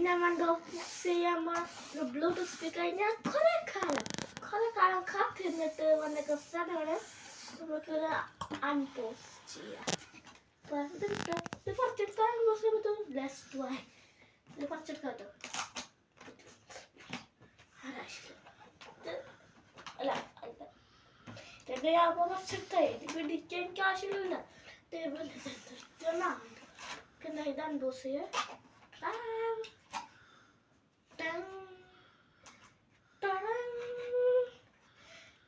ഞാൻ കണ്ടോ ചെയ്യാമ്പോൾ Bluetooth speaker ഞാൻ കുറേ കാലം കാത്തിരുന്നിട്ട് വന്ന ഗസ്റ്റാണ് നമുക്കൊരു അൺപോസ് ചെയ്യാം. ഇത് കുറച്ചെടുക്കാൻ അൺപോസ് ചെയ്യുമ്പോൾ ബ്ലെസ്ഡ് ആയി ഇത് കുറച്ചെടുക്കാം കേട്ടോ. അല്ല ഞാൻ കുറച്ചെടുത്തായി ഇത് പിടിക്കാൻ കാശില്ല. ഇത് അൺപോസ് ചെയ്യാം.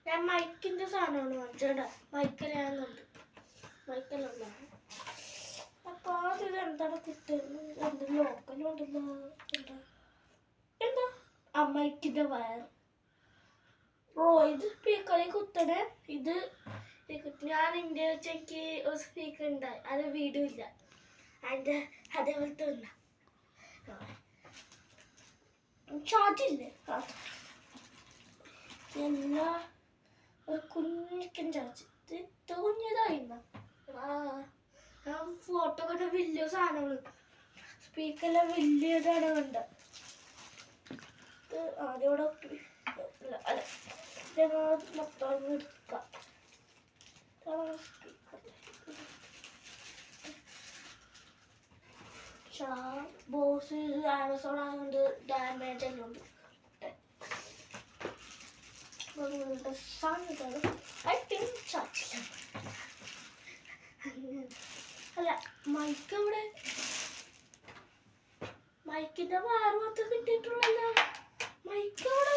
ഞാൻ മൈക്കിന്റെ സാധനമാണ് വാങ്ങിച്ചേട്ടാ. മൈക്കെല്ലാം ഞാൻ കണ്ടു മൈക്കെല്ലാം ഉണ്ടാകും. അപ്പൊ ആദ്യം എന്താണ് കിട്ടുന്നത്? എന്ത് ലോക്കലും ഉണ്ടല്ലോ. എന്താ ആ മൈക്കിന്റെ വയർ ഇത് സ്പീക്കറിൽ കുത്തണേ. ഇത് ഞാൻ ഇന്ത്യ വെച്ച് എനിക്ക് ഒരു സ്പീക്കർ ഉണ്ടായി. അത് വീഡിയോ ഇല്ല അതിന്റെ അതേപോലത്തെ ഒന്ന ചാർജില്ലേ എല്ലാ ഒരു കുഞ്ഞിക്കൻ ചാർജ്. ഇത് തോന്നിയതായിരുന്നു. ഞാൻ ഫോട്ടോ കണ്ട വലിയ സാധനമാണ്. സ്പീക്കറിലെ വലിയതാണ് കണ്ട. ആദ്യോടെ അല്ല മൊത്തം എടുക്കാം. ബോസ് ആമസോൺ ആയതുകൊണ്ട് ഡാമേജ് എല്ലാം ഉണ്ട്. അല്ല മൈക്ക് അവിടെ മൈക്കിന്റെ വയറ് മാത്രം കിട്ടിയിട്ടുള്ളല്ലോ. മൈക്കവിടെ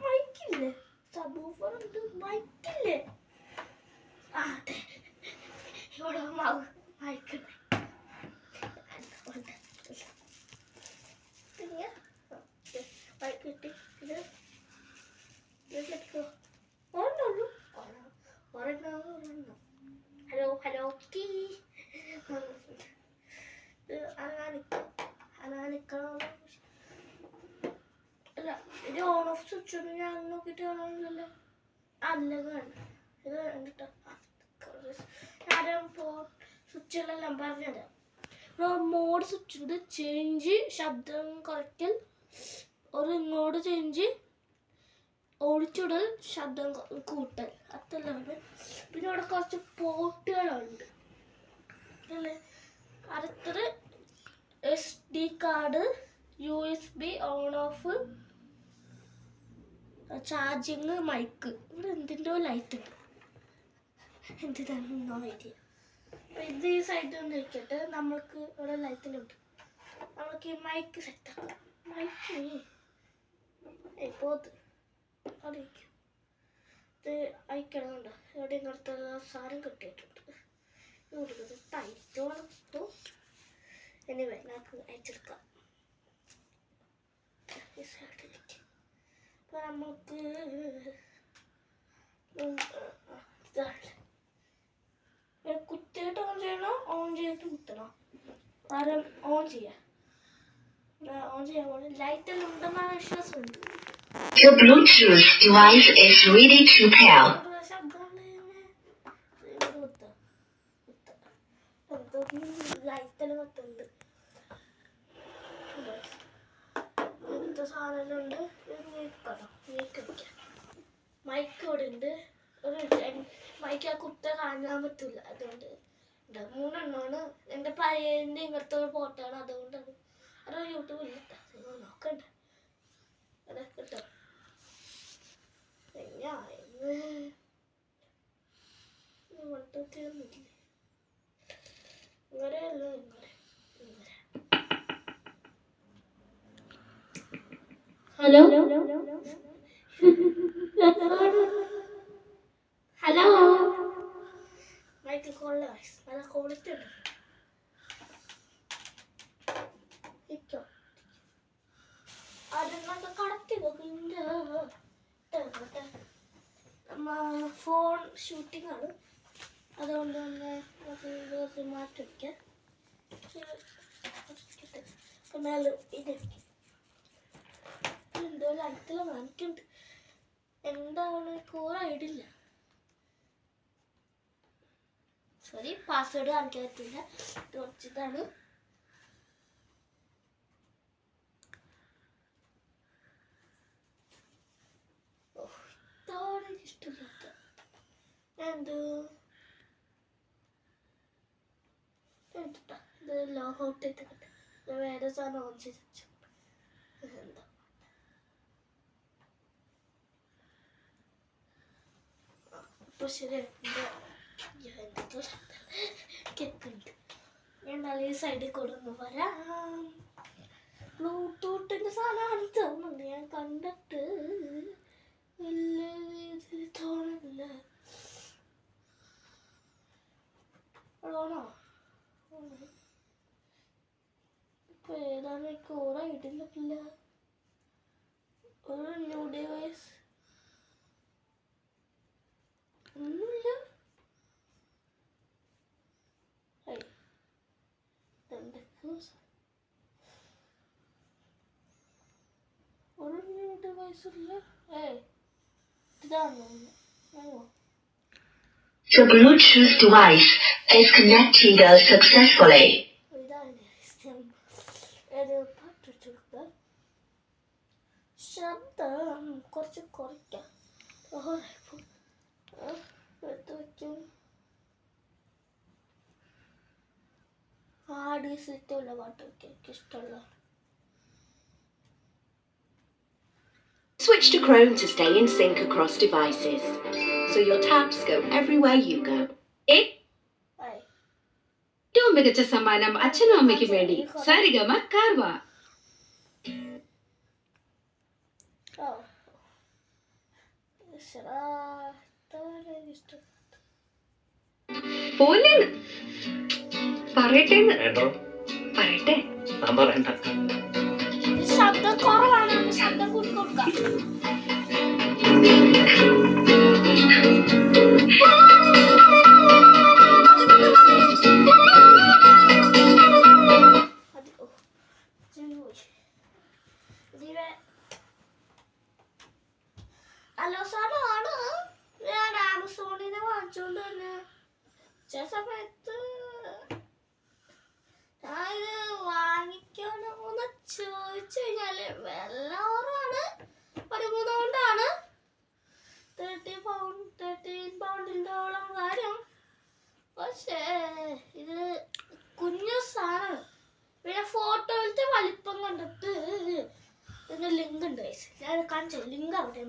മൈക്കില്ലേ? സബൂഫർ ഉണ്ട്, മൈക്കില്ലേ? അതെ ഇവിടെ മൈക്ക് കിട്ടി. ഇത് ഹലോ ഹലോ അല്ല ഇത് ഓൺ ഓഫ് സ്വിച്ച് ഒന്നും ഞാൻ നോക്കിയിട്ട് കാണുന്നില്ലല്ലോ. അല്ലത് വേണ്ട ഇത് കണ്ടിട്ടോ. ഞാൻ സ്വിച്ചുകളെല്ലാം പറഞ്ഞുതരാം. മോഡ് സ്വിച്ച് ഉണ്ട്, ചേഞ്ച് ശബ്ദം കുറയ്ക്കൽ, ഒരു ഇങ്ങോട്ട് ചേഞ്ച്, ഓടിച്ചുടൽ, ശബ്ദം കൂട്ടൽ, അതെല്ലാമാണ്. പിന്നെ ഇവിടെ കുറച്ച് പോർട്ടുകളുണ്ട് അല്ലേ. അടുത്തത് SD card, USB on off, charging, mic. ഇവിടെ എന്തിൻ്റെ ലൈറ്റ് ഉണ്ട്, എന്തിനാണെന്നോ ഐഡിയ. അപ്പം ഇത് ഈ സൈഡിൽ ഒന്ന് വെച്ചിട്ട് നമ്മൾക്ക് ഇവിടെ ലൈറ്റിലുണ്ട്. നമ്മൾക്ക് ഈ മൈക്ക് സെറ്റാക്കാം. മൈക്ക് പോത്ത് അവിടെ വയ്ക്കും. ഇത് അയക്കണമുണ്ടോ ഇവിടെ ഇങ്ങനത്തെ സാധനം കിട്ടിയിട്ടുണ്ട്. കൊടുക്കുന്നത് ടൈറ്റോളം കിട്ടും. എനിവേ നമുക്ക് അയച്ചെടുക്കാം. അപ്പം നമുക്ക് കുത്തിയിട്ട് ഓൺ ചെയ്യണോ ഓൺ ചെയ്തിട്ട് കുത്തണോ? ആരും ഓൺ ചെയ്യാം. ഓൺ ചെയ്യാൻ പോലെ ലൈറ്റെല്ലാം ഉണ്ടെന്നാണ് വിശ്വാസമുണ്ട്. Your Bluetooth device is ready to pair. ലൈറ്റെല്ലാം കത്തുണ്ട്. ഇങ്ങനത്തെ സാധനമുണ്ട്. മൈക്ക് ഇവിടെ ഉണ്ട്. ഒരു മൈക്ക് ആ കുത്ത കാണാൻ പറ്റില്ല. അതുകൊണ്ട് 3 എൻ്റെ പയ്യൻ്റെ ഇങ്ങനത്തെ ഒരു ഫോട്ടോയാണ്. അതുകൊണ്ടാണ് അത് യൂട്യൂബിൽ നോക്കണ്ട അതെ കിട്ടോ. തീർന്നില്ലേ ഇങ്ങനെയല്ലോ ഇങ്ങനെ. ഹലോ ഹലോ മൈക്കിൾ കോളിലെ നല്ല ക്വാളിറ്റി ഉണ്ട്. ഇട്ടോ അതൊക്കെ കടത്തി ഫോൺ ഷൂട്ടിംഗ് ആണ്. അതുകൊണ്ട് തന്നെ മാറ്റി വയ്ക്കാം. എന്നാലും ഇത് എന്തോ അടുത്തുള്ള വാങ്ങിക്കുന്നുണ്ട്. എന്താണ് കോറ ഐഡില്ല. സോറി പാസ്വേഡ് കാണിക്കാൻ പറ്റില്ല. ഇത് കുറച്ചിതാണ്. ഇതാണ് ഇഷ്ടമില്ലാത്ത എന്ത് ഇത് ലോഗ് ഔട്ട് ചെയ്തിട്ട് വേറെ സാധനം ഓൺ ചെയ്ത് വെച്ചു. എന്താ ഇപ്പൊ ശരിയായിട്ടുണ്ട്. ഞാൻ നല്ല സൈഡിൽ കൊടുന്ന് വരാം. ബ്ലൂടൂത്തിന്റെ സാധനമാണ് തോന്നുന്നുണ്ട്. ഞാൻ കണ്ടിട്ട് വലിയ രീതിയിൽ തോന്നില്ല. ആണോ ഇപ്പൊ ഏതാണ് കോറ ഇടില്ല. ഒരു ന്യൂ ഡിവൈസ് ഒന്നുമില്ല. ഒരു ന്യൂ ഡിവൈസ് ഇല്ല. ഇതാണോ? The Bluetooth device is connected successfully. ശബ്ദം കുറച്ച് കുറയ്ക്കാം. എടുത്ത് വയ്ക്കും. ഇഷ്ടമുള്ള പാട്ട് വയ്ക്കാം. എനിക്ക് ഇഷ്ടമുള്ള Switch to Chrome to stay in sync across devices, so your tabs go everywhere you go. ഏറ്റവും മികച്ച സമ്മാനം അച്ഛനും അമ്മയ്ക്കും വേണ്ടി സരിഗമ കാർവ. പോലെന്ന് പറയട്ടെ പറയട്ടെ. ശബ്ദം കുറവാണ്. ശബ്ദം കൂടി കൊടുക്കാം. ഹലോ സാറാണ്. ഞാൻ ആമസോണിന്ന് വാങ്ങിച്ചോണ്ട് തന്നെ ചില സമയത്ത് ഞാനിത് വാങ്ങിക്കണോന്ന് ചോദിച്ചു കഴിഞ്ഞാല് വില കുറവാണ്. 13 കൊണ്ടാണ് 13 പൗണ്ടിൻ്റെയോളം കാര്യം. പക്ഷേ ഇത് കുഞ്ഞു സാധനമാണ്. പിന്നെ ഫോട്ടോയിലത്തെ വലിപ്പം കണ്ടിട്ട് ഇതിൻ്റെ ലിങ്ക് ഉണ്ട്. ഞാൻ കാണിച്ചത് ലിങ്ക് അവിടെ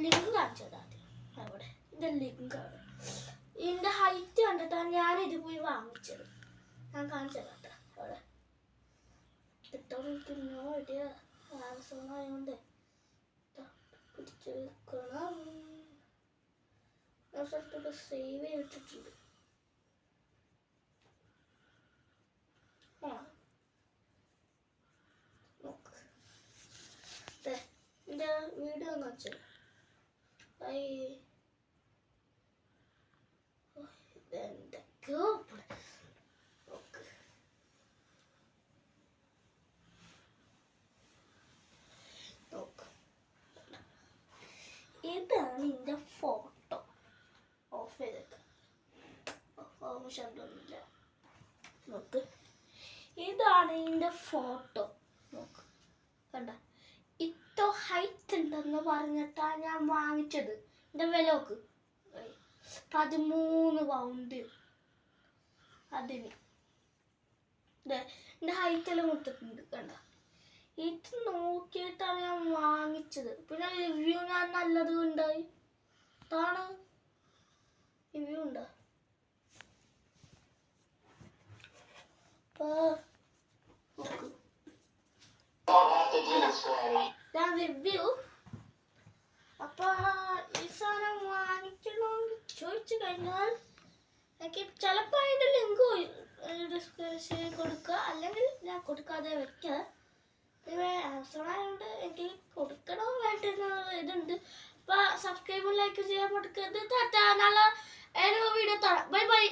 ലിങ്ക് കാണിച്ചത് ആദ്യം അവിടെ ഇതിൻ്റെ ലിങ്ക് അവിടെ. ഇതിൻ്റെ ഹൈറ്റ് കണ്ടിട്ടാണ് ഞാനിത് പോയി വാങ്ങിച്ചത്. ഞാൻ കാണിച്ചത് കേട്ടോ അവിടെ കിട്ടാൻ. എനിക്ക് നോ ഐഡിയ. ആമസോൺ ആയതുകൊണ്ട് പിടിച്ച് വെക്കണം. സ്ഥലത്തൊക്കെ സേവ് ചെയ്തിട്ടുണ്ട്. നോക്ക് എൻ്റെ വീഡിയോ ഒന്ന് വെച്ചത്. ഇതെന്തൊക്കെയോ നോക്ക്. നോക്ക് ഇതാണ് എൻ്റെ ഫോട്ടോ. ഓഫ് ചെയ്തേക്കാം. ശബ്ദമൊന്നുമില്ല. നോക്ക് ഇതാണ് ഇതിൻ്റെ ഫോട്ടോ. നോക്ക് കണ്ട ഇത്ര ഹൈറ്റ് ഉണ്ടെന്ന് പറഞ്ഞിട്ടാണ് ഞാൻ വാങ്ങിച്ചത്. എൻ്റെ വില നോക്ക് 13 പൗണ്ട്. അതിന് എൻ്റെ ഹൈറ്റ് എല്ലാം കൊടുത്തിട്ടുണ്ട്. കണ്ട ഇത് നോക്കിയിട്ടാണ് ഞാൻ വാങ്ങിച്ചത്. പിന്നെ റിവ്യൂ ഞാൻ നല്ലത് ഉണ്ടായി. അതാണ് റിവ്യൂ ഉണ്ടോ? ഞാൻ റിവ്യൂ. അപ്പൊ ഈ സാധനം വാങ്ങിക്കണമെന്ന് ചോദിച്ചു കഴിഞ്ഞാൽ എനിക്ക് ചിലപ്പോൾ അതിൻ്റെ ലിങ്ക് ഡിസ്ക്രിപ്ഷനിൽ കൊടുക്കുക, അല്ലെങ്കിൽ ഞാൻ കൊടുക്കാതെ വെക്കാം. ആമസോൺ ആയതുകൊണ്ട് എനിക്ക് കൊടുക്കണോ വേണ്ടെന്ന് ഇതുണ്ട്. അപ്പൊ സബ്സ്ക്രൈബും ലൈക്ക് ചെയ്യാൻ കൊടുക്കരുത്. നല്ല വീഡിയോ തരാം. Bye bye.